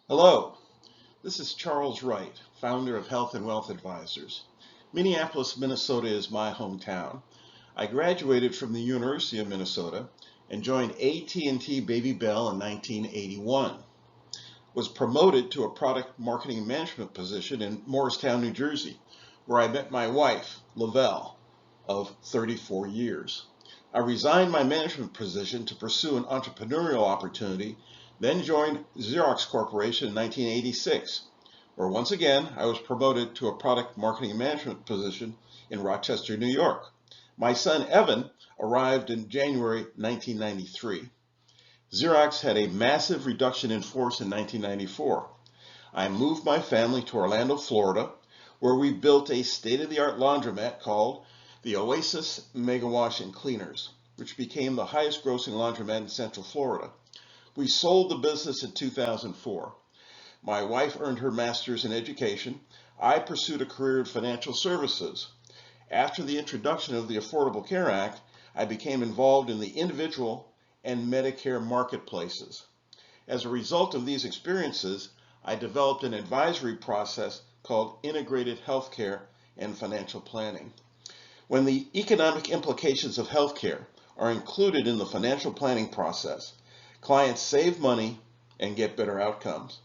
Hello, this is Charles Wright, founder of Health&Wealth Advisors. Minneapolis, Minnesota is my hometown. I graduated from the University of Minnesota and joined AT&T Baby Bell in 1981. Was promoted to a product marketing management position in Morristown, New Jersey, where I met my wife, Lavelle, of 34 years. I resigned my management position to pursue an entrepreneurial opportunity, then joined Xerox Corporation in 1986, where once again I was promoted to a product marketing management position in Rochester, New York. My son Evan arrived in January 1993. Xerox had a massive reduction in force in 1994. I moved my family to Orlando, Florida, where we built a state-of-the-art laundromat called the Oasis Mega Wash and Cleaners, which became the highest grossing laundromat in Central Florida. We sold the business in 2004. My wife earned her master's in education. I pursued a career in financial services. After the introduction of the Affordable Care Act, I became involved in the individual and Medicare marketplaces. As a result of these experiences, I developed an advisory process called Integrated Healthcare and Financial Planning. When the economic implications of healthcare are included in the financial planning process, clients save money and get better outcomes.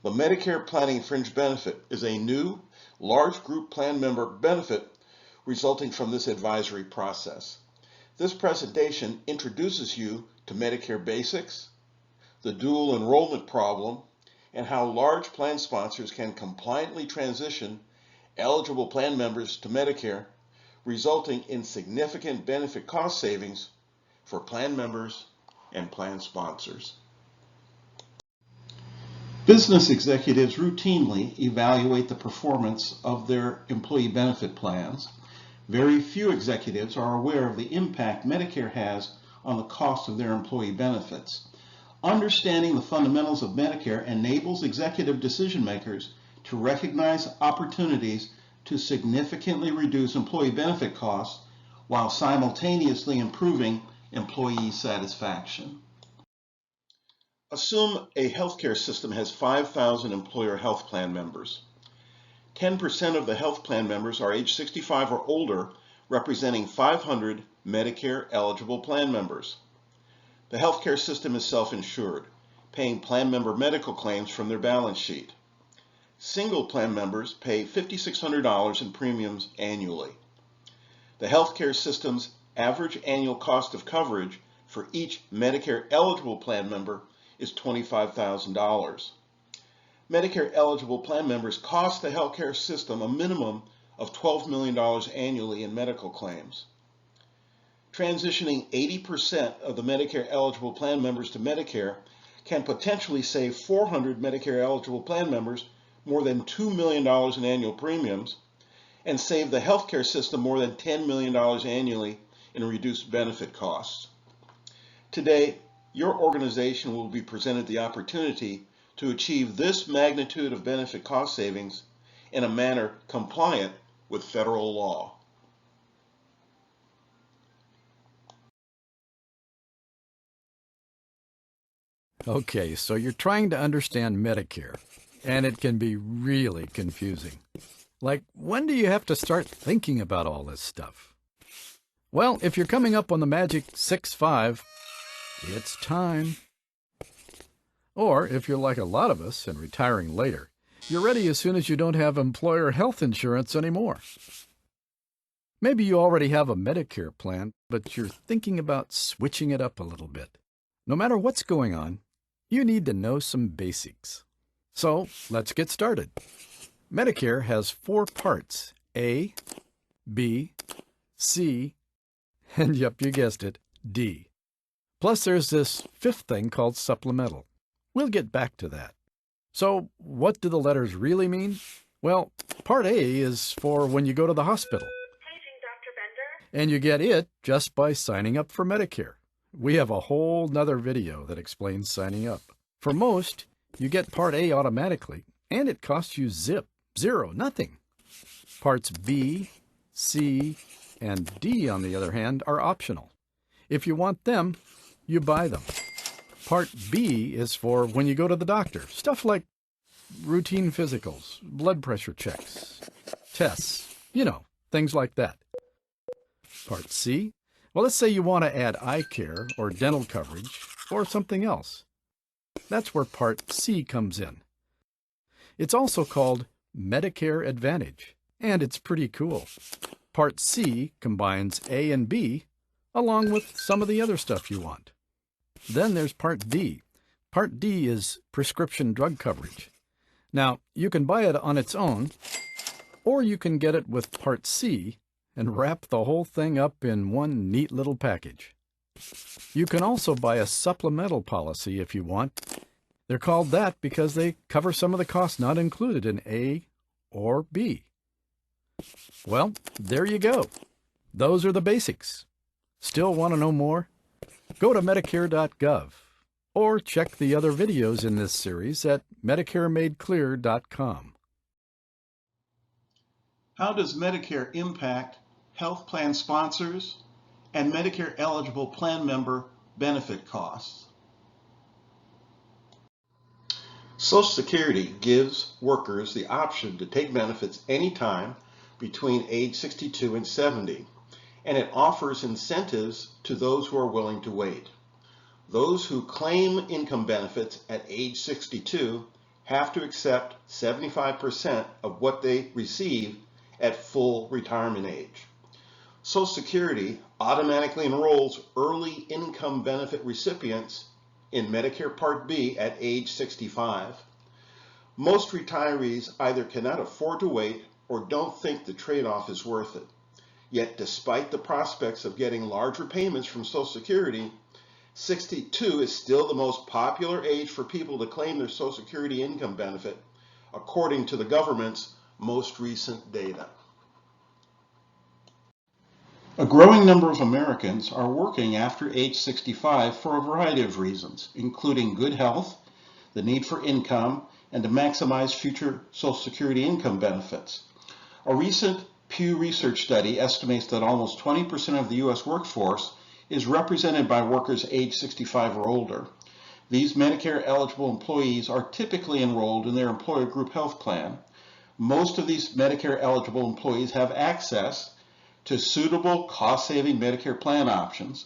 The Medicare Planning Fringe benefit is a new, large group plan member benefit resulting from this advisory process. This presentation introduces you to Medicare Basics, the dual enrollment problem, and how large plan sponsors can compliantly transition eligible plan members to Medicare, resulting in significant benefit cost savings for plan members and plan sponsors. Business executives routinely evaluate the performance of their employee benefit plans. Very few executives are aware of the impact Medicare has on the cost of their employee benefits. Understanding the fundamentals of Medicare enables executive decision makers to recognize opportunities to significantly reduce employee benefit costs while simultaneously improving employee satisfaction. Assume a healthcare system has 5,000 employer health plan members. 10% of the health plan members are age 65 or older, representing 500 Medicare eligible plan members. The healthcare system is self-insured, paying plan member medical claims from their balance sheet. Single plan members pay $5,600 in premiums annually. The healthcare system's average annual cost of coverage for each Medicare eligible plan member is $25,000. Medicare eligible plan members cost the healthcare system a minimum of $12 million annually in medical claims. Transitioning 80% of the Medicare eligible plan members to Medicare can potentially save 400 Medicare eligible plan members more than $2 million in annual premiums and save the healthcare system more than $10 million annually in reduced benefit costs. Today, your organization will be presented the opportunity to achieve this magnitude of benefit cost savings in a manner compliant with federal law. Okay, so you're trying to understand Medicare, and it can be really confusing. Like, when do you have to start thinking about all this stuff? Well, if you're coming up on the magic 6-5, it's time. Or if you're like a lot of us and retiring later, you're ready as soon as you don't have employer health insurance anymore. Maybe you already have a Medicare plan, but you're thinking about switching it up a little bit. No matter what's going on, you need to know some basics. So let's get started. Medicare has 4 parts: A, B, C, and yep, you guessed it, D. Plus there's this 5th thing called supplemental. We'll get back to that. So what do the letters really mean? Well, Part A is for when you go to the hospital. Paging Dr. Bender. And you get it just by signing up for Medicare. We have a whole nother video that explains signing up. For most, you get Part A automatically, and it costs you zero, nothing. Parts B, C, and D, on the other hand, are optional. If you want them, you buy them. Part B is for when you go to the doctor. Stuff like routine physicals, blood pressure checks, tests, things like that. Part C? Well, let's say you want to add eye care or dental coverage or something else. That's where Part C comes in. It's also called Medicare Advantage, and it's pretty cool. Part C combines A and B, along with some of the other stuff you want. Then there's Part D. Part D is prescription drug coverage. Now, you can buy it on its own, or you can get it with Part C and wrap the whole thing up in one neat little package. You can also buy a supplemental policy if you want. They're called that because they cover some of the costs not included in A or B. Well, there you go. Those are the basics. Still want to know more? Go to Medicare.gov or check the other videos in this series at MedicareMadeClear.com. How does Medicare impact health plan sponsors and Medicare eligible plan member benefit costs? Social Security gives workers the option to take benefits anytime between age 62 and 70, and it offers incentives to those who are willing to wait. Those who claim income benefits at age 62 have to accept 75% of what they receive at full retirement age. Social Security automatically enrolls early income benefit recipients in Medicare Part B at age 65. Most retirees either cannot afford to wait or don't think the trade-off is worth it. Yet despite the prospects of getting larger payments from Social Security, 62 is still the most popular age for people to claim their Social Security income benefit, according to the government's most recent data. A growing number of Americans are working after age 65 for a variety of reasons, including good health, the need for income, and to maximize future Social Security income benefits. A recent Pew Research study estimates that almost 20% of the U.S. workforce is represented by workers age 65 or older. These Medicare-eligible employees are typically enrolled in their employer group health plan. Most of these Medicare-eligible employees have access to suitable cost-saving Medicare plan options.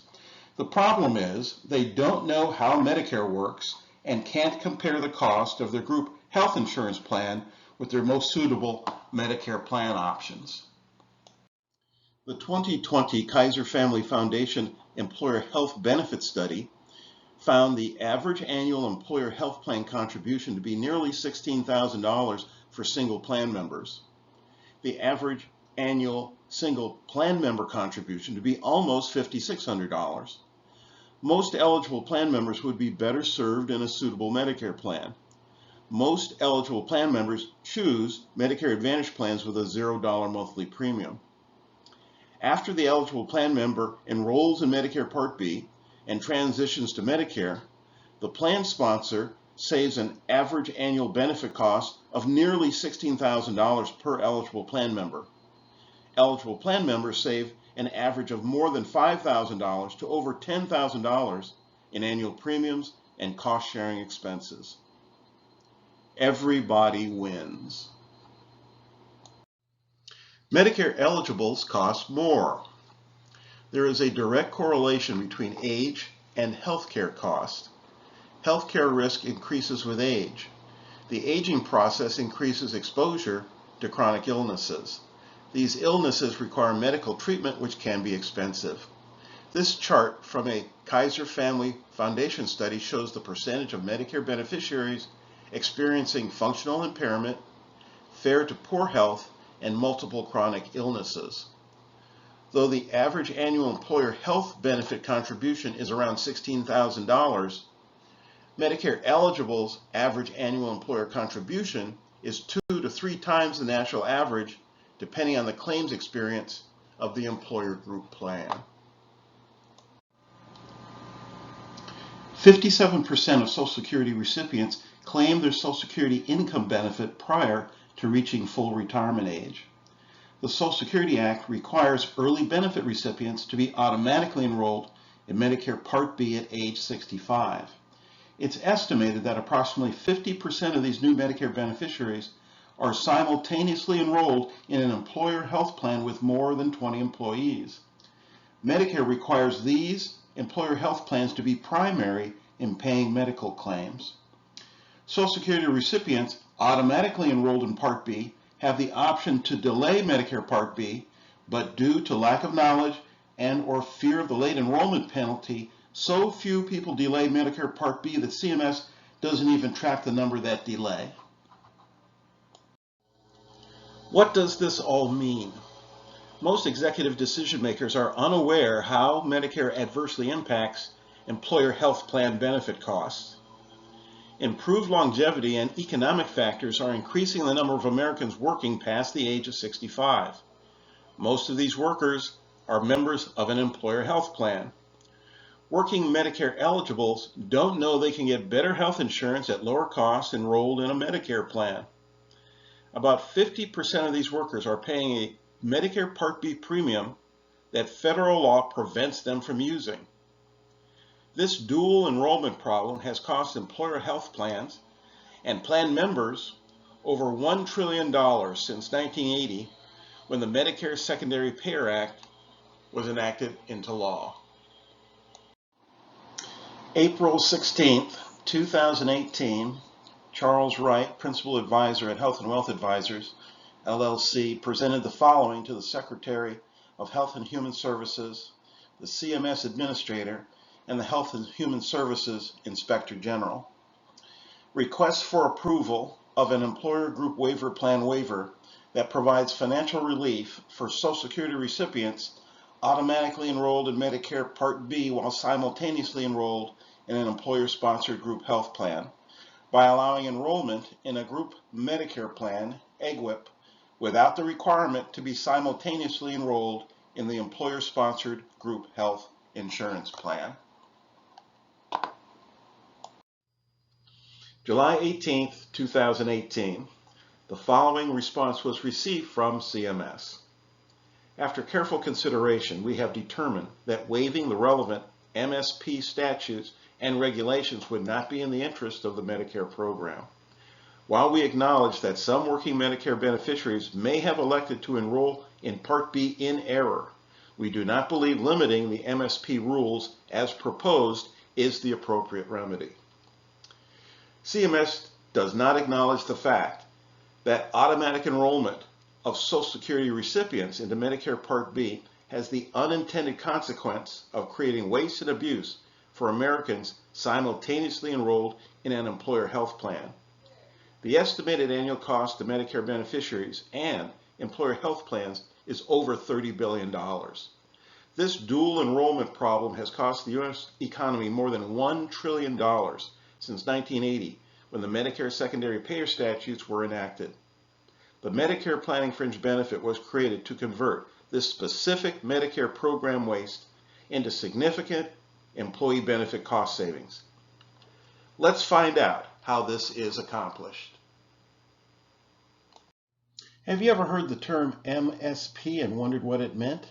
The problem is they don't know how Medicare works and can't compare the cost of their group health insurance plan with their most suitable Medicare plan options. The 2020 Kaiser Family Foundation Employer Health Benefit Study found the average annual employer health plan contribution to be nearly $16,000 for single plan members. The average annual single plan member contribution to be almost $5,600. Most eligible plan members would be better served in a suitable Medicare plan. Most eligible plan members choose Medicare Advantage plans with a $0 monthly premium. After the eligible plan member enrolls in Medicare Part B and transitions to Medicare, the plan sponsor saves an average annual benefit cost of nearly $16,000 per eligible plan member. Eligible plan members save an average of more than $5,000 to over $10,000 in annual premiums and cost-sharing expenses. Everybody wins. Medicare eligibles cost more. There is a direct correlation between age and healthcare cost. Healthcare risk increases with age. The aging process increases exposure to chronic illnesses. These illnesses require medical treatment, which can be expensive. This chart from a Kaiser Family Foundation study shows the percentage of Medicare beneficiaries experiencing functional impairment, fair to poor health, and multiple chronic illnesses. Though the average annual employer health benefit contribution is around $16,000, Medicare eligibles' average annual employer contribution is 2 to 3 times the national average, depending on the claims experience of the employer group plan. 57% of Social Security recipients claim their Social Security income benefit prior to reaching full retirement age. The Social Security Act requires early benefit recipients to be automatically enrolled in Medicare Part B at age 65. It's estimated that approximately 50% of these new Medicare beneficiaries are simultaneously enrolled in an employer health plan with more than 20 employees. Medicare requires these employer health plans to be primary in paying medical claims. Social Security recipients automatically enrolled in Part B have the option to delay Medicare Part B, but due to lack of knowledge and or fear of the late enrollment penalty, so few people delay Medicare Part B that CMS doesn't even track the number that delay. What does this all mean? Most executive decision makers are unaware how Medicare adversely impacts employer health plan benefit costs. Improved longevity and economic factors are increasing the number of Americans working past the age of 65. Most of these workers are members of an employer health plan. Working Medicare eligibles don't know they can get better health insurance at lower cost enrolled in a Medicare plan. About 50% of these workers are paying a Medicare Part B premium that federal law prevents them from using. This dual enrollment problem has cost employer health plans and plan members over $1 trillion since 1980, when the Medicare Secondary Payer Act was enacted into law. April 16, 2018, Charles Wright, Principal Advisor at Health&Wealth Advisors, LLC, presented the following to the Secretary of Health and Human Services, the CMS Administrator, and the Health and Human Services Inspector General. Request for approval of an employer group waiver plan waiver that provides financial relief for Social Security recipients automatically enrolled in Medicare Part B while simultaneously enrolled in an employer-sponsored group health plan by allowing enrollment in a group Medicare plan, EGWP, without the requirement to be simultaneously enrolled in the employer-sponsored group health insurance plan. July 18, 2018, the following response was received from CMS. After careful consideration, we have determined that waiving the relevant MSP statutes and regulations would not be in the interest of the Medicare program. While we acknowledge that some working Medicare beneficiaries may have elected to enroll in Part B in error, we do not believe limiting the MSP rules as proposed is the appropriate remedy. CMS does not acknowledge the fact that automatic enrollment of Social Security recipients into Medicare Part B has the unintended consequence of creating waste and abuse for Americans simultaneously enrolled in an employer health plan. The estimated annual cost to Medicare beneficiaries and employer health plans is over $30 billion. This dual enrollment problem has cost the U.S. economy more than $1 trillion since 1980, when the Medicare Secondary Payer statutes were enacted. The Medicare Planning Fringe benefit was created to convert this specific Medicare program waste into significant employee benefit cost savings. Let's find out how this is accomplished. Have you ever heard the term MSP and wondered what it meant?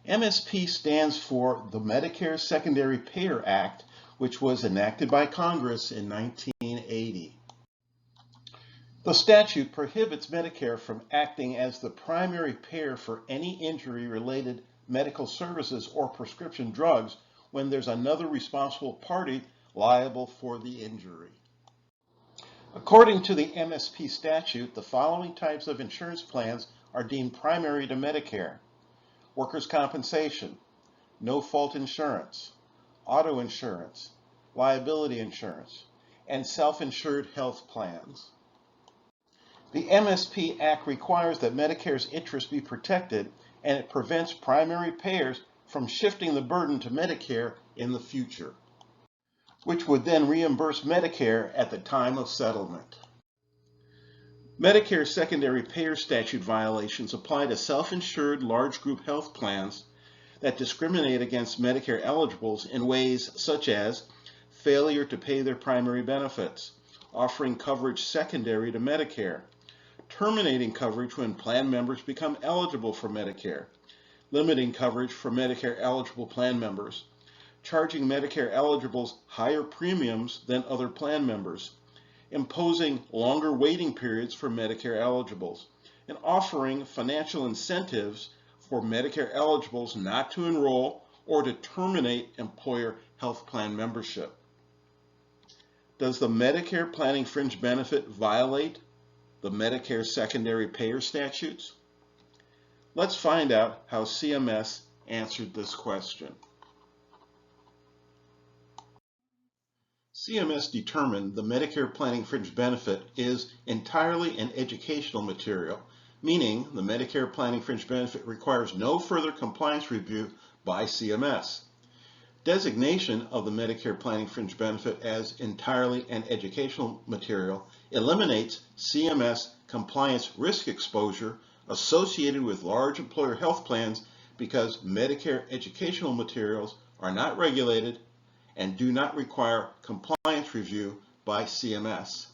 MSP stands for the Medicare Secondary Payer Act, which was enacted by Congress in 1980. The statute prohibits Medicare from acting as the primary payer for any injury-related medical services or prescription drugs when there's another responsible party liable for the injury. According to the MSP statute, the following types of insurance plans are deemed primary to Medicare: workers' compensation, no-fault insurance, auto insurance, liability insurance, and self-insured health plans. The MSP Act requires that Medicare's interests be protected, and it prevents primary payers from shifting the burden to Medicare in the future, which would then reimburse Medicare at the time of settlement. Medicare Secondary Payer Statute violations apply to self-insured large group health plans that discriminate against Medicare eligibles in ways such as failure to pay their primary benefits, offering coverage secondary to Medicare, terminating coverage when plan members become eligible for Medicare, limiting coverage for Medicare eligible plan members, charging Medicare eligibles higher premiums than other plan members, imposing longer waiting periods for Medicare eligibles, and offering financial incentives for Medicare eligibles not to enroll or to terminate employer health plan membership. Does the Medicare Planning Fringe Benefit violate the Medicare Secondary Payer Statutes? Let's find out how CMS answered this question. CMS determined the Medicare Planning Fringe Benefit is entirely an educational material, meaning the Medicare Planning Fringe Benefit requires no further compliance review by CMS. Designation of the Medicare Planning Fringe Benefit as entirely an educational material eliminates CMS compliance risk exposure associated with large employer health plans because Medicare educational materials are not regulated and do not require compliance review by CMS.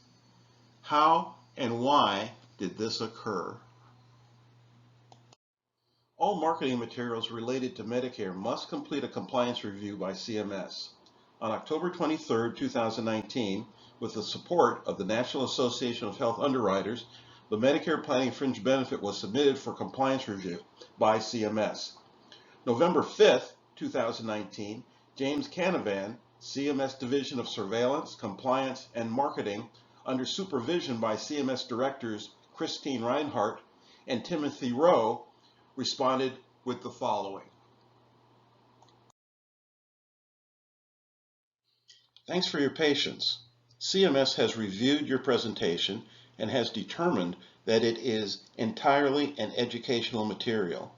How and why did this occur? All marketing materials related to Medicare must complete a compliance review by CMS. On October 23, 2019, with the support of the National Association of Health Underwriters, the Medicare Planning Fringe Benefit was submitted for compliance review by CMS. November 5, 2019, James Canavan, CMS Division of Surveillance, Compliance, and Marketing, under supervision by CMS Directors Christine Reinhart and Timothy Rowe, responded with the following. Thanks for your patience. CMS has reviewed your presentation and has determined that it is entirely an educational material.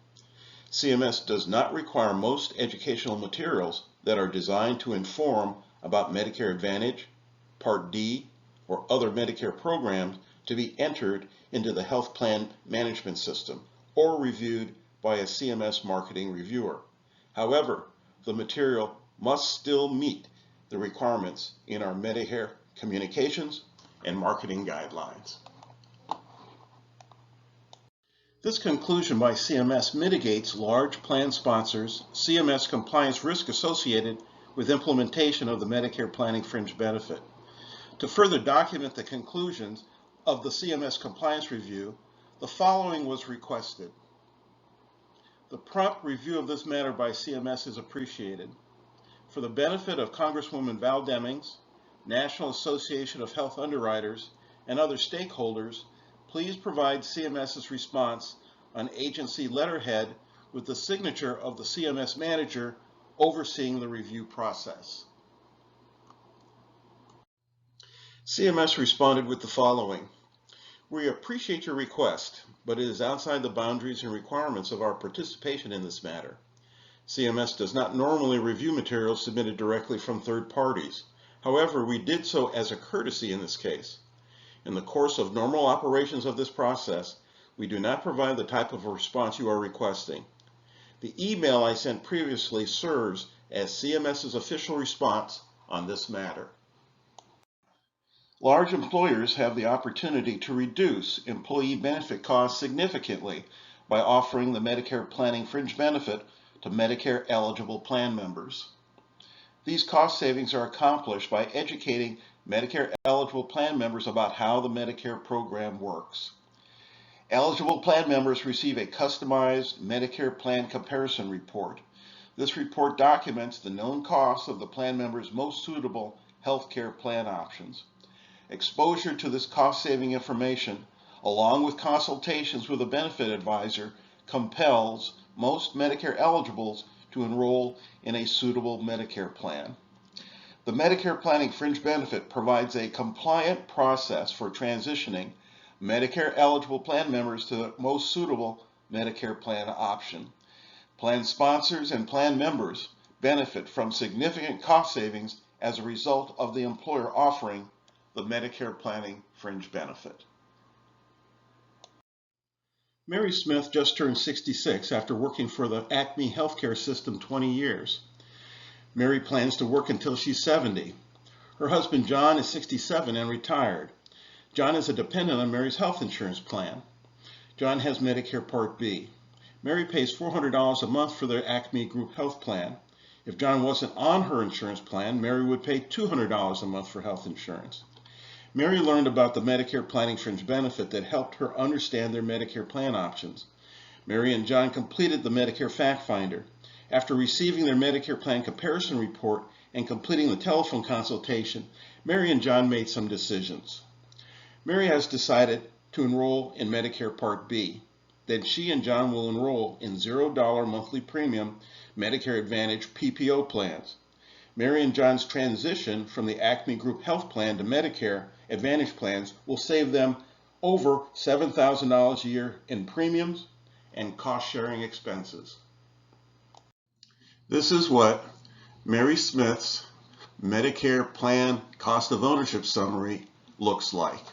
CMS does not require most educational materials that are designed to inform about Medicare Advantage, Part D, or other Medicare programs to be entered into the health plan management system or reviewed by a CMS marketing reviewer. However, the material must still meet the requirements in our Medicare communications and marketing guidelines. This conclusion by CMS mitigates large plan sponsors' CMS compliance risk associated with implementation of the Medicare Planning Fringe Benefit. To further document the conclusions of the CMS compliance review, the following was requested. The prompt review of this matter by CMS is appreciated. For the benefit of Congresswoman Val Demings, National Association of Health Underwriters, and other stakeholders, please provide CMS's response on agency letterhead with the signature of the CMS manager overseeing the review process. CMS responded with the following. We appreciate your request, but it is outside the boundaries and requirements of our participation in this matter. CMS does not normally review materials submitted directly from third parties. However, we did so as a courtesy in this case. In the course of normal operations of this process, we do not provide the type of response you are requesting. The email I sent previously serves as CMS's official response on this matter. Large employers have the opportunity to reduce employee benefit costs significantly by offering the Medicare Planning Fringe Benefit to Medicare eligible plan members. These cost savings are accomplished by educating Medicare eligible plan members about how the Medicare program works. Eligible plan members receive a customized Medicare plan comparison report. This report documents the known costs of the plan member's most suitable healthcare plan options. Exposure to this cost-saving information, along with consultations with a benefit advisor, compels most Medicare eligibles to enroll in a suitable Medicare plan. The Medicare Planning Fringe Benefit provides a compliant process for transitioning Medicare eligible plan members to the most suitable Medicare plan option. Plan sponsors and plan members benefit from significant cost savings as a result of the employer offering the Medicare Planning Fringe Benefit. Mary Smith just turned 66 after working for the Acme healthcare system 20 years. Mary plans to work until she's 70. Her husband John is 67 and retired. John is a dependent on Mary's health insurance plan. John has Medicare Part B. Mary pays $400 a month for their Acme Group Health Plan. If John wasn't on her insurance plan, Mary would pay $200 a month for health insurance. Mary learned about the Medicare Planning Fringe benefit that helped her understand their Medicare plan options. Mary and John completed the Medicare Fact Finder. After receiving their Medicare plan comparison report and completing the telephone consultation, Mary and John made some decisions. Mary has decided to enroll in Medicare Part B. Then she and John will enroll in $0 monthly premium Medicare Advantage PPO plans. Mary and John's transition from the Acme Group Health Plan to Medicare Advantage plans will save them over $7,000 a year in premiums and cost-sharing expenses. This is what Mary Smith's Medicare Plan Cost of Ownership Summary looks like.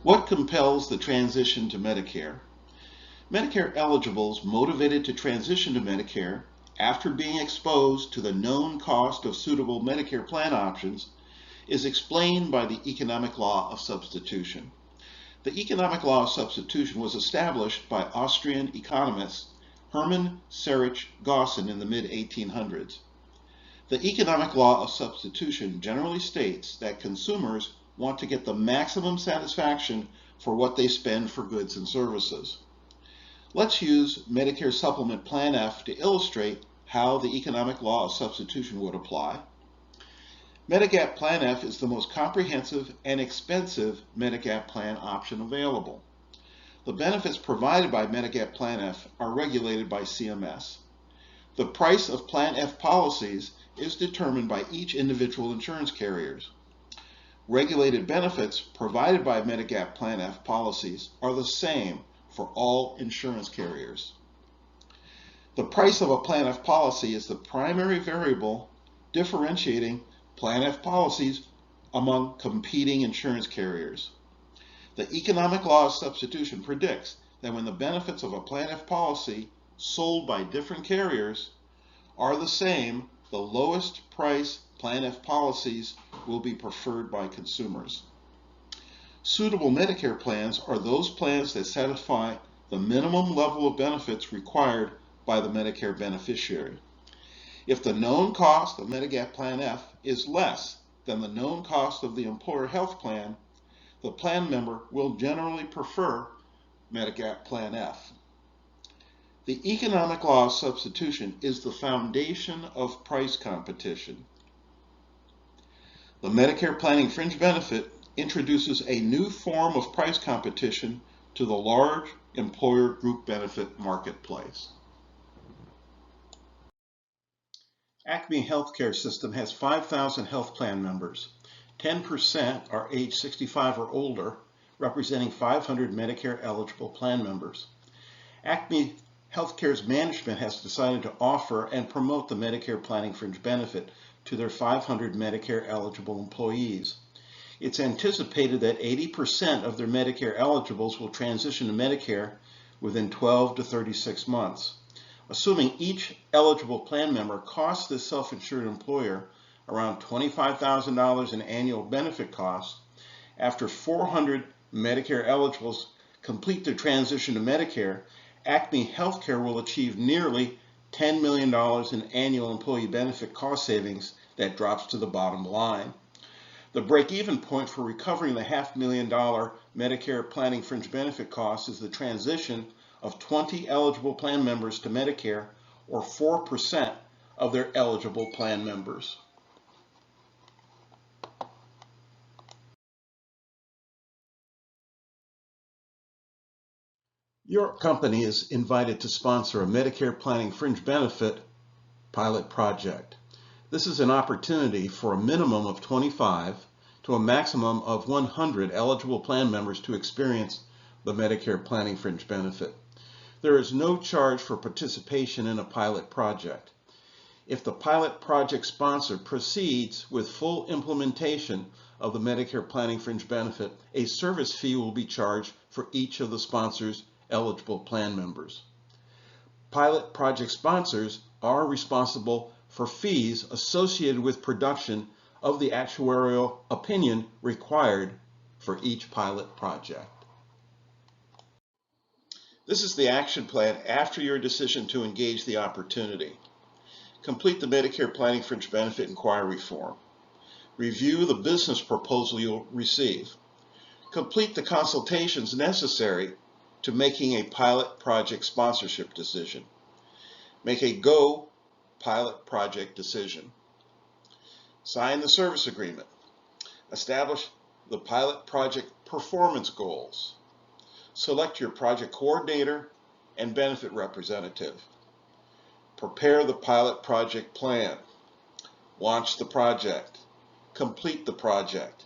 What compels the transition to Medicare? Medicare eligibles motivated to transition to Medicare after being exposed to the known cost of suitable Medicare plan options is explained by the economic law of substitution. The economic law of substitution was established by Austrian economist Hermann Sarich Gaussen in the mid-1800s. The economic law of substitution generally states that consumers want to get the maximum satisfaction for what they spend for goods and services. Let's use Medicare Supplement Plan F to illustrate how the economic law of substitution would apply. Medigap Plan F is the most comprehensive and expensive Medigap plan option available. The benefits provided by Medigap Plan F are regulated by CMS. The price of Plan F policies is determined by each individual insurance carriers. Regulated benefits provided by Medigap Plan F policies are the same for all insurance carriers. The price of a Plan F policy is the primary variable differentiating Plan F policies among competing insurance carriers. The economic law of substitution predicts that when the benefits of a Plan F policy sold by different carriers are the same, the lowest price Plan F policies will be preferred by consumers. Suitable Medicare plans are those plans that satisfy the minimum level of benefits required by the Medicare beneficiary. If the known cost of Medigap Plan F is less than the known cost of the employer health plan, the plan member will generally prefer Medigap Plan F. The economic law of substitution is the foundation of price competition. The Medicare Planning Fringe benefit introduces a new form of price competition to the large employer group benefit marketplace. Acme Healthcare System has 5,000 health plan members. 10% are age 65 or older, representing 500 Medicare eligible plan members. Acme Healthcare's management has decided to offer and promote the Medicare Planning Fringe benefit to their 500 Medicare eligible employees. It's anticipated that 80% of their Medicare eligibles will transition to Medicare within 12 to 36 months. Assuming each eligible plan member costs this self-insured employer around $25,000 in annual benefit costs, after 400 Medicare eligibles complete their transition to Medicare, Acme Healthcare will achieve nearly $10 million in annual employee benefit cost savings that drops to the bottom line. The break-even point for recovering the $500,000 Medicare Planning Fringe benefit cost is the transition of 20 eligible plan members to Medicare, or 4% of their eligible plan members. Your company is invited to sponsor a Medicare Planning Fringe benefit pilot project. This is an opportunity for a minimum of 25 to a maximum of 100 eligible plan members to experience the Medicare Planning Fringe benefit. There is no charge for participation in a pilot project. If the pilot project sponsor proceeds with full implementation of the Medicare Planning Fringe benefit, a service fee will be charged for each of the sponsor's eligible plan members. Pilot project sponsors are responsible for fees associated with production of the actuarial opinion required for each pilot project. This is the action plan after your decision to engage the opportunity. Complete the Medicare Planning Fringe Benefit Inquiry Form. Review the business proposal you'll receive. Complete the consultations necessary to making a pilot project sponsorship decision. Make a go pilot project decision. Sign the service agreement. Establish the pilot project performance goals. Select your project coordinator and benefit representative. Prepare the pilot project plan. Launch the project. Complete the project.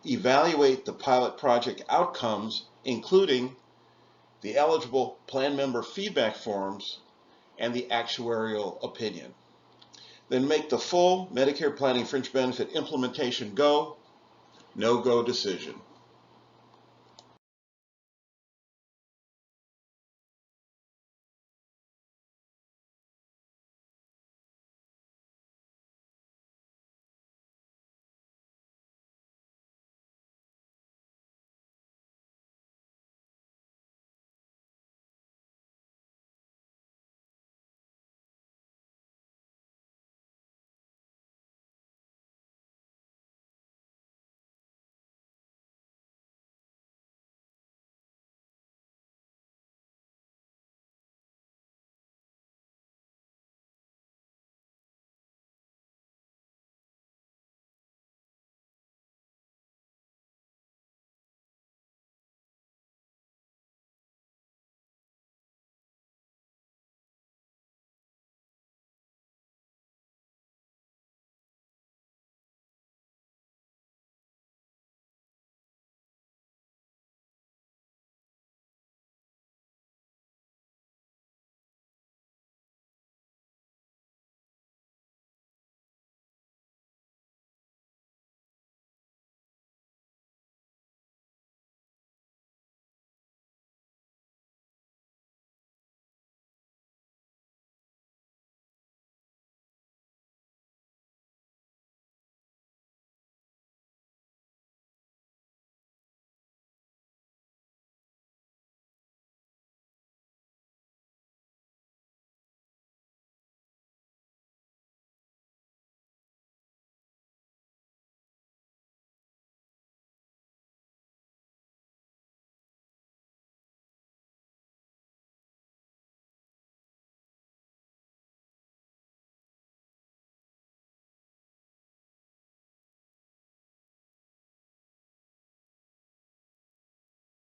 Evaluate the pilot project outcomes, including the eligible plan member feedback forms and the actuarial opinion. Then make the full Medicare Planning Fringe Benefit implementation go, no-go decision.